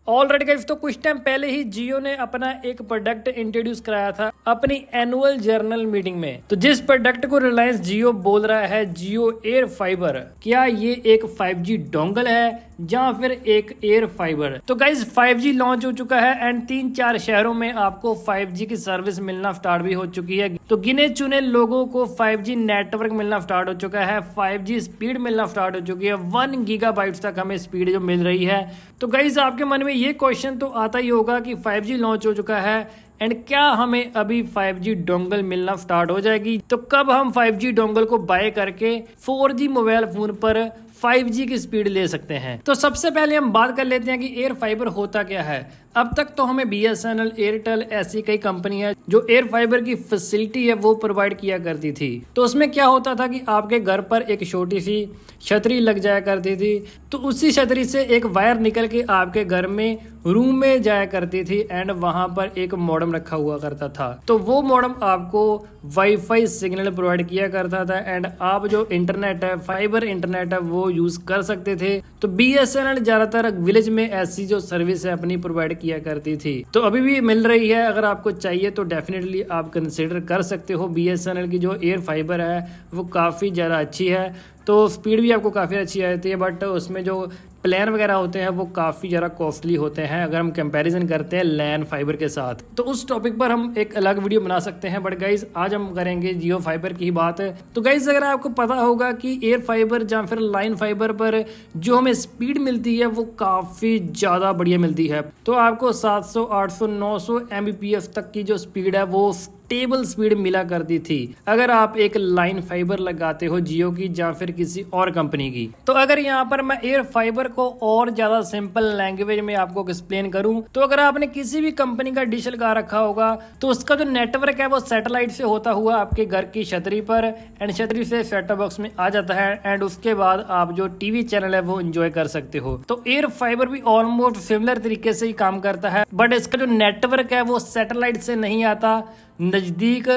Already guys तो कुछ time पहले ही जियो ने अपना एक प्रोडक्ट इंट्रोड्यूस कराया था अपनी एनुअल जर्नल मीटिंग में। तो जिस प्रोडक्ट को रिलायंस जियो बोल रहा है जियो एयर फाइबर, क्या ये एक 5G डोंगल है या फिर एक एयर फाइबर? तो गाइस 5G लॉन्च हो चुका है एंड 3-4 शहरों में आपको 5G की सर्विस मिलना स्टार्ट भी हो चुकी है। तो गिने चुने लोगों को 5G नेटवर्क मिलना स्टार्ट हो चुका है, 5G स्पीड मिलना स्टार्ट हो चुकी है, 1 गीगाबाइट्स तक हमें स्पीड जो मिल रही है। तो गाइस आपके मन में ये क्वेश्चन तो आता ही होगा कि 5G लॉन्च हो चुका है एंड क्या हमें अभी 5G डोंगल मिलना स्टार्ट हो जाएगी? तो कब हम 5G डोंगल को बाय करके 4G मोबाइल फोन पर 5G की स्पीड ले सकते हैं? तो सबसे पहले हम बात कर लेते हैं कि एयर फाइबर होता क्या है। अब तक तो हमें BSNL, एयरटेल ऐसी कई कंपनी है जो एयर फाइबर की फैसिलिटी है वो प्रोवाइड किया करती थी। तो उसमें क्या होता था कि आपके घर पर एक छोटी सी छतरी लग जाया करती थी, तो उसी छतरी से एक वायर निकल के आपके घर में रूम में जाया करती थी एंड वहां पर एक मॉडेम रखा हुआ करता था। तो वो मॉडेम आपको वाईफाई सिग्नल प्रोवाइड किया करता था एंड आप जो इंटरनेट है, फाइबर इंटरनेट है, वो यूज कर सकते थे। तो BSNL ज्यादातर विलेज में ऐसी जो सर्विस है अपनी प्रोवाइड किया करती थी, तो अभी भी मिल रही है। अगर आपको चाहिए तो डेफिनेटली आप कंसिडर कर सकते हो। BSNL की जो एयर फाइबर है वो काफ़ी ज़्यादा अच्छी है, तो स्पीड भी आपको काफ़ी अच्छी आती है, बट उसमें जो प्लान वगैरह होते हैं वो काफ़ी ज़्यादा कॉस्टली होते हैं अगर हम कंपैरिजन करते हैं लैन फाइबर के साथ। तो उस टॉपिक पर हम एक अलग वीडियो बना सकते हैं, बट गाइज आज हम करेंगे जियो फाइबर की बात है। तो गाइज अगर आपको पता होगा कि एयर फाइबर या फिर लाइन फाइबर पर जो हमें स्पीड मिलती है वो काफ़ी ज़्यादा बढ़िया मिलती है। तो आपको 700, 800, 900 Mbps तक की जो स्पीड है वो स्टेबल स्पीड मिला करती थी अगर आप एक लाइन फाइबर लगाते हो जियो की या फिर किसी और कंपनी की। तो अगर यहाँ पर मैं एयर फाइबर को और ज्यादा सिंपल लैंग्वेज में आपको एक्सप्लेन करूं, तो अगर आपने किसी भी कंपनी का डिश लगा रखा होगा तो उसका जो नेटवर्क है वो सैटेलाइट से होता हुआ आपके घर की छतरी पर एंड छतरी से सेट टॉप बॉक्स में आ जाता है एंड उसके बाद आप जो टीवी चैनल है वो एंजॉय कर सकते हो। तो एयर फाइबर भी ऑलमोस्ट सिमिलर तरीके से ही काम करता है, बट इसका जो नेटवर्क है वो सैटेलाइट से नहीं आता। नज़दीक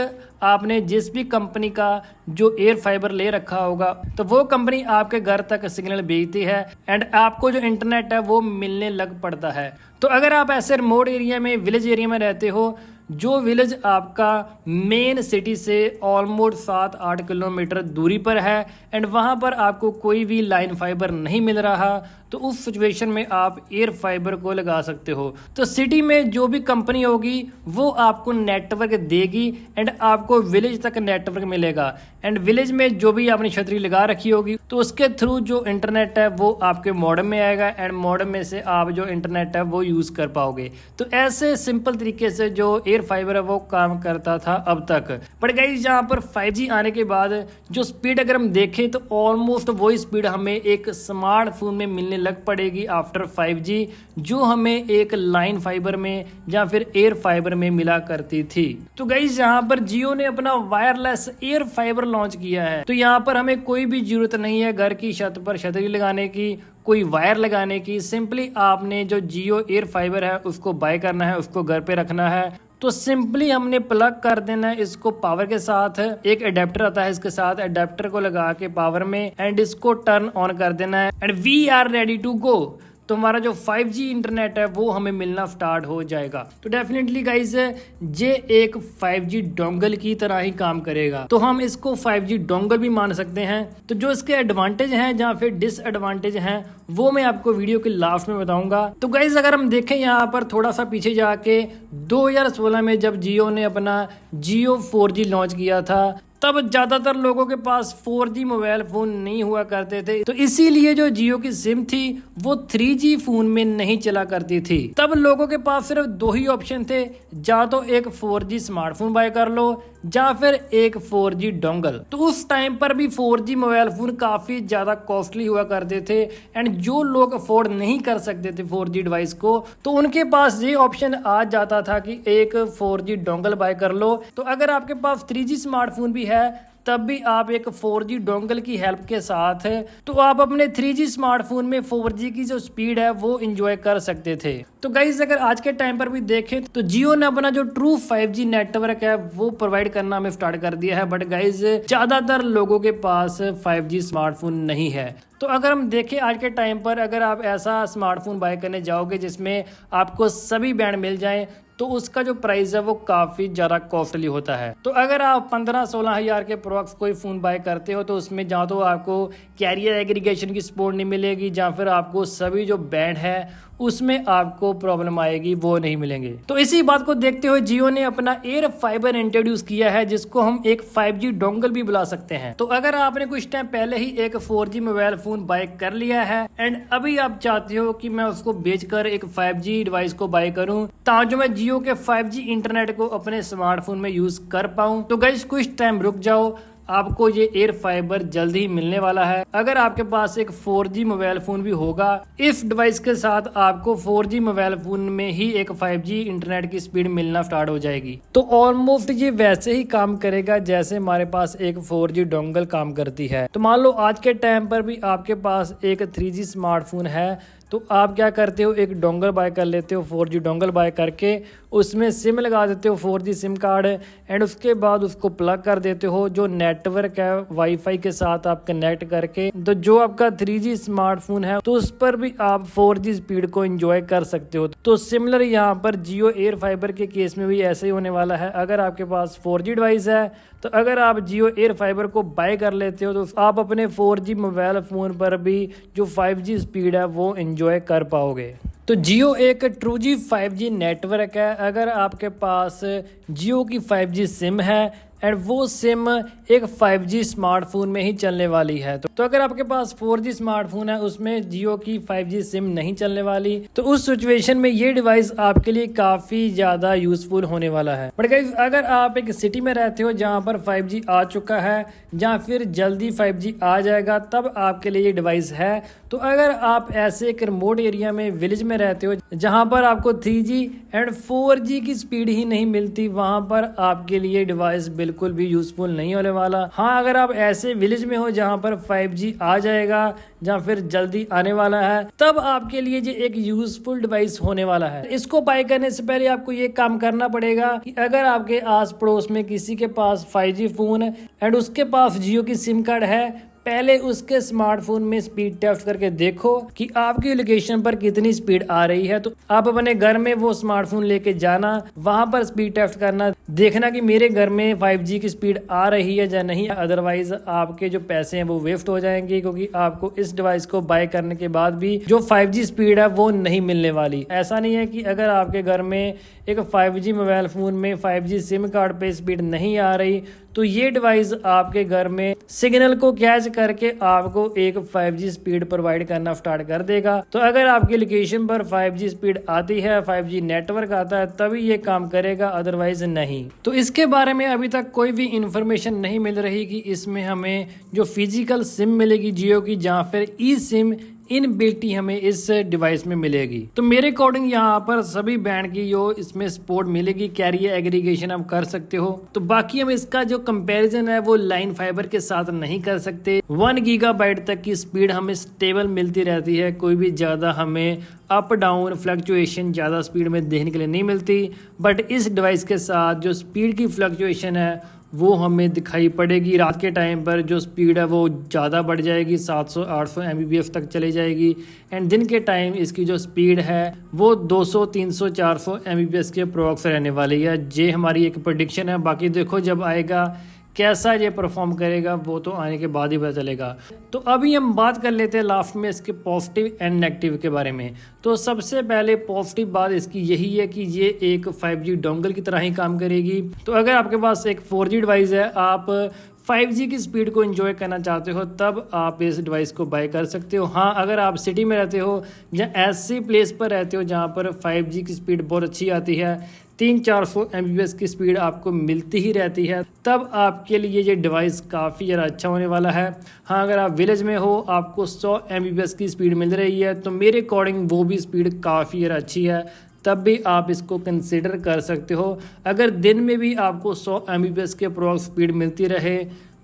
आपने जिस भी कंपनी का जो एयर फाइबर ले रखा होगा तो वो कंपनी आपके घर तक सिग्नल भेजती है एंड आपको जो इंटरनेट है वो मिलने लग पड़ता है। तो अगर आप ऐसे रिमोट एरिया में, विलेज एरिया में रहते हो, जो विलेज आपका मेन सिटी से ऑलमोस्ट 7-8 किलोमीटर दूरी पर है एंड वहाँ पर आपको कोई भी लाइन फाइबर नहीं मिल रहा, तो उस सिचुएशन में आप एयर फाइबर को लगा सकते हो। तो सिटी में जो भी कंपनी होगी वो आपको नेटवर्क देगी एंड आपको विलेज तक नेटवर्क मिलेगा एंड विलेज में जो भी आपने छतरी लगा रखी होगी तो उसके थ्रू जो इंटरनेट है वो आपके मॉडेम में आएगा एंड मॉडेम में से आप जो इंटरनेट है वो यूज़ कर पाओगे। तो ऐसे सिंपल तरीके से जो एयर फाइबर है वो काम करता था अब तक। बट गाइस यहाँ पर 5G आने के बाद जो स्पीड अगर हम देखें तो ऑलमोस्ट वही स्पीड हमें एक स्मार्टफोन में मिलने लग पड़ेगी आफ्टर 5G, जो हमें एक लाइन फाइबर में या फिर एयर फाइबर में मिला करती थी। तो गाइस यहाँ पर जियो ने अपना वायरलेस एयर फाइबर लॉन्च किया है। तो यहाँ पर हमें कोई भी जरूरत नहीं है घर की छत पर छतरी लगाने की, कोई वायर लगाने की। सिंपली आपने जो जियो एयर फाइबर है उसको बाय करना है, उसको घर पे रखना है। तो सिंपली हमने प्लग कर देना है इसको पावर के साथ। एक अडेप्टर आता है इसके साथ, अडेप्टर को लगा के पावर में एंड इसको टर्न ऑन कर देना है and we are ready to go. तो हमारा जो 5G इंटरनेट है वो हमें मिलना स्टार्ट हो जाएगा। तो डेफिनेटली गाइस ये एक 5G डोंगल की तरह ही काम करेगा, तो हम इसको 5G डोंगल भी मान सकते हैं। तो जो इसके एडवांटेज हैं या फिर डिसएडवांटेज हैं वो मैं आपको वीडियो के लास्ट में बताऊंगा। तो गाइस अगर हम देखें यहाँ पर थोड़ा सा पीछे जाके 2016 में जब जियो ने अपना जियो 4G लॉन्च किया था तब ज्यादातर लोगों के पास 4G मोबाइल फोन नहीं हुआ करते थे, तो इसीलिए जो जियो की सिम थी वो 3G फोन में नहीं चला करती थी। तब लोगों के पास सिर्फ 2 ही ऑप्शन थे, या तो एक 4G स्मार्टफोन बाय कर लो या फिर एक 4G डोंगल। तो उस टाइम पर भी 4G मोबाइल फोन काफी ज्यादा कॉस्टली हुआ करते थे एंड जो लोग अफोर्ड नहीं कर सकते थे 4G डिवाइस को तो उनके पास ये ऑप्शन आ जाता था कि एक 4G डोंगल बाय कर लो। तो अगर आपके पास 3G स्मार्टफोन भी है तब भी आप एक 4G डोंगल की हेल्प के साथ तो आप अपने 3G स्मार्टफोन में 4G की जो स्पीड है वो एंजॉय कर सकते थे। तो गाइस अगर आज के टाइम पर भी देखें तो जियो ने अपना जो ट्रू 5G नेटवर्क है वो प्रोवाइड करना हमें स्टार्ट कर दिया है, बट गाइस ज्यादातर लोगों के पास 5G स्मार्टफोन नहीं है। तो अगर हम देखें आज के टाइम पर अगर आप ऐसा स्मार्टफोन बाय करने जाओगे जिसमें आपको सभी बैंड मिल जाएं तो उसका जो प्राइस है वो काफ़ी ज़्यादा कॉस्टली होता है। तो अगर आप 15-16 हज़ार के प्रोडक्ट्स कोई फ़ोन बाय करते हो तो उसमें जहाँ तो आपको कैरियर एग्रीगेशन की सपोर्ट नहीं मिलेगी, जहाँ फिर आपको सभी जो बैंड है उसमें आपको प्रॉब्लम आएगी, वो नहीं मिलेंगे। तो इसी बात को देखते हुए जियो ने अपना एयर फाइबर इंट्रोड्यूस किया है जिसको हम एक 5G डोंगल भी बुला सकते हैं। तो अगर आपने कुछ टाइम पहले ही एक 4G मोबाइल फोन बाय कर लिया है एंड अभी आप चाहते हो कि मैं उसको बेचकर एक 5G डिवाइस को बाय करूं ताकि मैं जियो के 5G इंटरनेट को अपने स्मार्टफोन में यूज कर पाऊं, तो गाइस कुछ टाइम रुक जाओ, आपको ये एयर फाइबर जल्द ही मिलने वाला है। अगर आपके पास एक 4G मोबाइल फोन भी होगा, इस डिवाइस के साथ आपको 4G मोबाइल फोन में ही एक 5G इंटरनेट की स्पीड मिलना स्टार्ट हो जाएगी। तो ऑलमोस्ट ये वैसे ही काम करेगा जैसे हमारे पास एक 4G डोंगल काम करती है। तो मान लो आज के टाइम पर भी आपके पास एक 3G स्मार्टफोन है तो आप क्या करते हो, एक डोंगल बाय कर लेते हो, 4G डोंगल बाय करके उसमें सिम लगा देते हो 4G सिम कार्ड एंड उसके बाद उसको प्लग कर देते हो। जो नेटवर्क है वाईफाई के साथ आप कनेक्ट करके तो जो आपका 3G स्मार्टफोन है तो उस पर भी आप 4G स्पीड को एंजॉय कर सकते हो। तो सिमिलर यहाँ पर जियो एयर फाइबर के केस में भी ऐसे ही होने वाला है। अगर आपके पास 4G डिवाइस है तो अगर आप जियो एयर फाइबर को बाय कर लेते हो तो आप अपने 4G मोबाइल फोन पर भी जो 5G स्पीड है वो एंजॉय कर पाओगे। तो जियो एक ट्रू जी 5G नेटवर्क है। अगर आपके पास जियो की 5G सिम है एंड वो सिम एक 5G स्मार्टफोन में ही चलने वाली है तो अगर आपके पास 4G स्मार्टफोन है उसमें जियो की 5G सिम नहीं चलने वाली, तो उस सिचुएशन में ये डिवाइस आपके लिए काफ़ी ज़्यादा यूजफुल होने वाला है। बट गाइस अगर आप एक सिटी में रहते हो जहाँ पर 5G आ चुका है या फिर जल्दी 5G आ जाएगा तब आपके लिए ये डिवाइस है। तो अगर आप ऐसे एक रिमोट एरिया में विलेज में रहते हो जहाँ पर आपको 3G एंड 4G की स्पीड ही नहीं मिलती, वहाँ पर आपके लिए डिवाइस बिल्कुल भी यूजफुल नहीं होने वाला। हाँ, अगर आप ऐसे विलेज में हो जहाँ पर 5G आ जाएगा या फिर जल्दी आने वाला है तब आपके लिए ये एक यूजफुल डिवाइस होने वाला है। इसको बाय करने से पहले आपको ये काम करना पड़ेगा कि अगर आपके आस पड़ोस में किसी के पास 5G फोन एंड उसके पास जियो की सिम कार्ड है, पहले उसके स्मार्टफोन में स्पीड टेस्ट करके देखो कि आपकी लोकेशन पर कितनी स्पीड आ रही है। तो आप अपने घर में वो स्मार्टफोन लेके जाना, वहां पर स्पीड टेस्ट करना, देखना कि मेरे घर में 5G की स्पीड आ रही है या नहीं। अदरवाइज आपके जो पैसे हैं वो वेस्ट हो जाएंगे क्योंकि आपको इस डिवाइस को बाय करने के बाद भी जो 5G स्पीड है वो नहीं मिलने वाली। ऐसा नहीं है कि अगर आपके घर में एक 5G मोबाइल फोन में 5G सिम कार्ड पे स्पीड नहीं आ रही तो ये डिवाइस आपके घर में सिग्नल को कैच करके आपको एक 5G स्पीड प्रोवाइड करना स्टार्ट कर देगा। तो अगर आपकी लोकेशन पर 5G स्पीड आती है, 5G नेटवर्क आता है, तभी ये काम करेगा, अदरवाइज नहीं। तो इसके बारे में अभी तक कोई भी इंफॉर्मेशन नहीं मिल रही कि इसमें हमें जो फिजिकल सिम मिलेगी जियो की या फिर ई सिम इनबिल्टी हमें इस डिवाइस में मिलेगी। तो मेरे अकॉर्डिंग यहाँ पर सभी बैंड की जो इसमें सपोर्ट मिलेगी, कैरियर एग्रीगेशन आप कर सकते हो। तो बाकी हम इसका जो कंपैरिजन है वो लाइन फाइबर के साथ नहीं कर सकते। 1 गीगाबाइट तक की स्पीड हमें स्टेबल मिलती रहती है, कोई भी ज़्यादा हमें अप डाउन फ्लक्चुएशन ज़्यादा स्पीड में देखने के लिए नहीं मिलती। बट इस डिवाइस के साथ जो स्पीड की फ्लक्चुएशन है वो हमें दिखाई पड़ेगी। रात के टाइम पर जो स्पीड है वो ज़्यादा बढ़ जाएगी, 700-800 Mbps तक चली जाएगी एंड दिन के टाइम इसकी जो स्पीड है वो 200-300-400 Mbps के अप्रॉक्स रहने वाली है। ये हमारी एक प्रेडिक्शन है, बाकी देखो जब आएगा कैसा ये परफॉर्म करेगा वो तो आने के बाद ही पता चलेगा। तो अभी हम बात कर लेते हैं लास्ट में इसके पॉजिटिव एंड नेगेटिव के बारे में। तो सबसे पहले पॉजिटिव बात इसकी यही है कि ये एक 5G डोंगल की तरह ही काम करेगी। तो अगर आपके पास एक 4G डिवाइस है, आप 5G की स्पीड को एंजॉय करना चाहते हो तब आप इस डिवाइस को बाय कर सकते हो। हाँ, अगर आप सिटी में रहते हो या ऐसी प्लेस पर रहते हो जहाँ पर 5G की स्पीड बहुत अच्छी आती है, 300-400 Mbps की स्पीड आपको मिलती ही रहती है, तब आपके लिए ये डिवाइस काफ़ी ज़्यादा अच्छा होने वाला है। हाँ, अगर आप विलेज में हो, आपको 100 Mbps की स्पीड मिल रही है तो मेरे अकॉर्डिंग वो भी स्पीड काफ़ी ज़्यादा अच्छी है, तब भी आप इसको कंसिडर कर सकते हो। अगर दिन में भी आपको 100 Mbps के अप्रॉक्स स्पीड मिलती रहे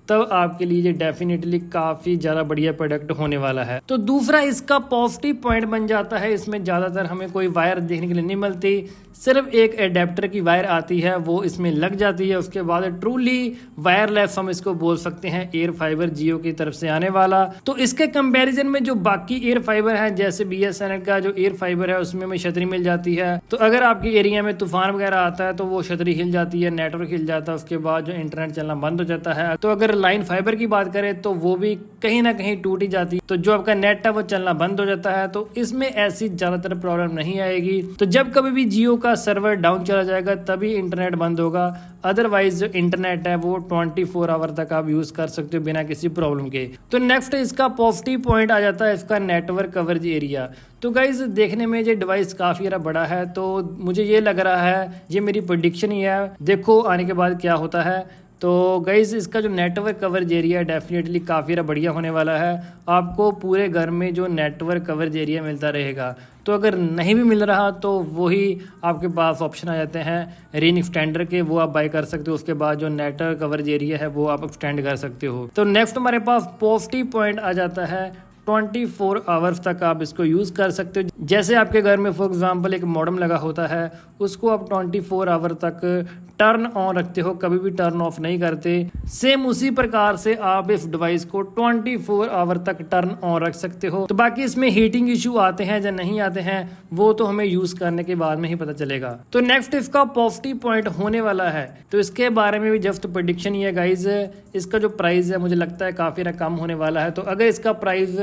तब आपके लिए ये डेफिनेटली काफ़ी ज़्यादा बढ़िया प्रोडक्ट होने वाला है। तो दूसरा इसका पॉजिटिव पॉइंट बन जाता है, इसमें ज़्यादातर हमें कोई वायर देखने के लिए नहीं मिलती, सिर्फ एक एडेप्टर की वायर आती है वो इसमें लग जाती है। उसके बाद ट्रूली वायरलेस हम इसको बोल सकते हैं, एयर फाइबर जियो की तरफ से आने वाला। तो इसके कंपैरिजन में जो बाकी एयर फाइबर है, जैसे BSNL का जो एयर फाइबर है उसमें हमें छतरी मिल जाती है, तो अगर आपके एरिया में तूफान वगैरह आता है तो वो छतरी हिल जाती है, नेटवर्क हिल जाता है, उसके बाद जो इंटरनेट चलना बंद हो जाता है। तो अगर लाइन फाइबर की बात करें तो वो भी कहीं ना कहीं टूट ही जाती है, तो जो आपका नेट है वो चलना बंद हो जाता है। तो इसमें ऐसी ज्यादातर प्रॉब्लम नहीं आएगी। तो जब कभी भी जियो का सर्वर डाउन चला जाएगा तभी इंटरनेट बंद होगा, अदरवाइज जो इंटरनेट है वो 24 आवर तक आप यूज कर सकते हो बिना किसी प्रॉब्लम के। तो नेक्स्ट इसका पॉजिटिव पॉइंट आ जाता है इसका नेटवर्क कवरेज एरिया। तो गाइज देखने में ये डिवाइस काफ़ी ज़्यादा बड़ा है, तो मुझे ये लग रहा है, ये मेरी प्रेडिक्शन ही है, देखो आने के बाद क्या होता है। तो गाइज इसका जो नेटवर्क कवरेज एरिया डेफिनेटली काफ़ी ज़्यादा बढ़िया होने वाला है। आपको पूरे घर में जो नेटवर्क कवरेज एरिया मिलता रहेगा। तो अगर नहीं भी मिल रहा तो वही आपके पास ऑप्शन आ जाते हैं रेंज एक्सटेंडर के, वो आप बाय कर सकते हो। उसके बाद जो नेटवर्क कवरेज एरिया है वो आप एक्सटेंड कर सकते हो। तो नेक्स्ट हमारे पास पॉजिटिव पॉइंट आ जाता है 24 आवर्स तक आप इसको यूज़ कर सकते हो। जैसे आपके घर में फॉर एग्जांपल एक मॉडेम लगा होता है, उसको आप 24 आवर तक टर्न ऑन रखते हो, कभी भी टर्न ऑफ नहीं करते। सेम उसी प्रकार से आप इस डिवाइस को 24 आवर तक टर्न ऑन रख सकते हो। तो बाकी इसमें हीटिंग इशू आते हैं या नहीं आते हैं वो तो हमें यूज़ करने के बाद में ही पता चलेगा। तो नेक्स्ट इसका पॉजिटिव पॉइंट होने वाला है, तो इसके बारे में भी जस्ट प्रेडिक्शन ही है गाइज। इसका जो प्राइस है मुझे लगता है काफ़ी कम होने वाला है। तो अगर इसका प्राइस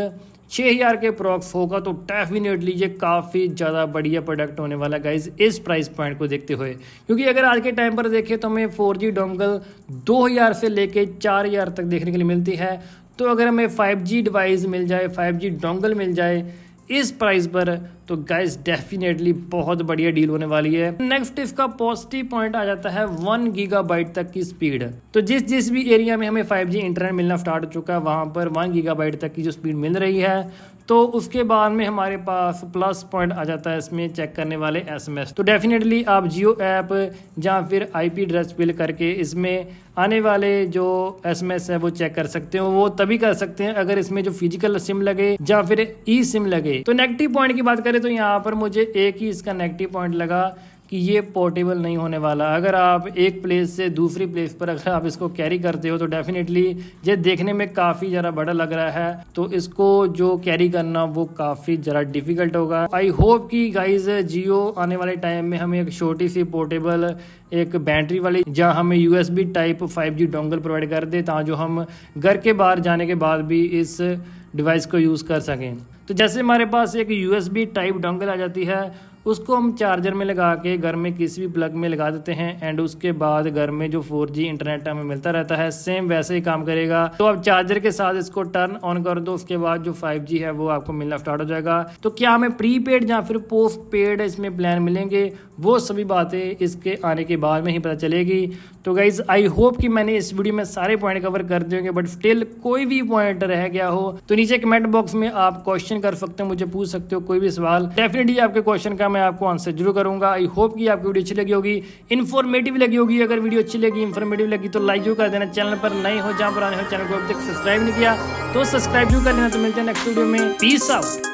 6000 के अप्रॉक्स होगा तो डेफिनेटली ये काफ़ी ज़्यादा बढ़िया प्रोडक्ट होने वाला है गाइज इस प्राइस पॉइंट को देखते हुए। क्योंकि अगर आज के टाइम पर देखें तो हमें 4G डोंगल 2000 से लेके 4000 तक देखने के लिए मिलती है। तो अगर हमें 5G डिवाइस मिल जाए, 5G डोंगल मिल जाए इस प्राइस पर, तो गाइस डेफिनेटली बहुत बढ़िया डील होने वाली है। नेक्स्ट इसका पॉजिटिव पॉइंट आ जाता है 1 गीगाबाइट तक की स्पीड। तो जिस भी एरिया में हमें 5G इंटरनेट मिलना स्टार्ट हो चुका है वहां पर 1 गीगाबाइट तक की जो स्पीड मिल रही है। तो उसके बाद में हमारे पास प्लस पॉइंट आ जाता है इसमें चेक करने वाले SMS। तो डेफिनेटली आप जियो ऐप या फिर IP एड्रेस फिल करके इसमें आने वाले जो SMS है वो चेक कर सकते हो। वो तभी कर सकते हैं अगर इसमें जो फिजिकल सिम लगे या फिर ई सिम लगे। तो नेगेटिव पॉइंट की बात करें तो यहाँ पर मुझे एक ही इसका नेगेटिव पॉइंट लगा कि ये पोर्टेबल नहीं होने वाला। अगर आप एक प्लेस से दूसरी प्लेस पर अगर आप इसको कैरी करते हो तो डेफिनेटली ये देखने में काफ़ी ज़रा बड़ा लग रहा है, तो इसको जो कैरी करना वो काफ़ी ज़रा डिफिकल्ट होगा। आई होप कि गाइज जियो आने वाले टाइम में हमें एक छोटी सी पोर्टेबल एक बैटरी वाली जहाँ हमें USB type 5G dongle provide कर दे, ताकि जो हम घर के बाहर जाने के बाद भी इस डिवाइस को यूज़ कर सकें। तो जैसे हमारे पास एक USB टाइप डोंगल आ जाती है, उसको हम चार्जर में लगा के घर में किसी भी प्लग में लगा देते हैं एंड उसके बाद घर में जो 4G इंटरनेट हमें मिलता रहता है सेम वैसे ही काम करेगा। तो आप चार्जर के साथ इसको टर्न ऑन कर दो, उसके बाद जो 5G है वो आपको मिलना स्टार्ट हो जाएगा। तो क्या हमें प्रीपेड या फिर पोस्ट पेड इसमें प्लान मिलेंगे, वो सभी बातें इसके आने के बाद में ही पता चलेगी। तो गाइज आई होप कि मैंने इस वीडियो में सारे पॉइंट कवर कर दिए होंगे, बट स्टिल कोई भी पॉइंट रह गया हो तो नीचे कमेंट बॉक्स में आप क्वेश्चन कर सकते हो, मुझे पूछ सकते हो कोई भी सवाल। डेफिनेटली आपके क्वेश्चन का मैं आपको आंसर जरूर करूंगा। आई होप कि आपको वीडियो अच्छी लगी होगी, इन्फॉर्मेटिव लगी होगी। अगर वीडियो अच्छी लगी, इन्फॉर्मेटिव लगी तो लाइक जरूर कर देना। चैनल पर नए हो, जहां पर आने हो चैनल को अभी तक सब्सक्राइब नहीं किया तो सब्सक्राइब जरूर कर लेना। तो मिलते हैं नेक्स्ट वीडियो में, पीस आउट।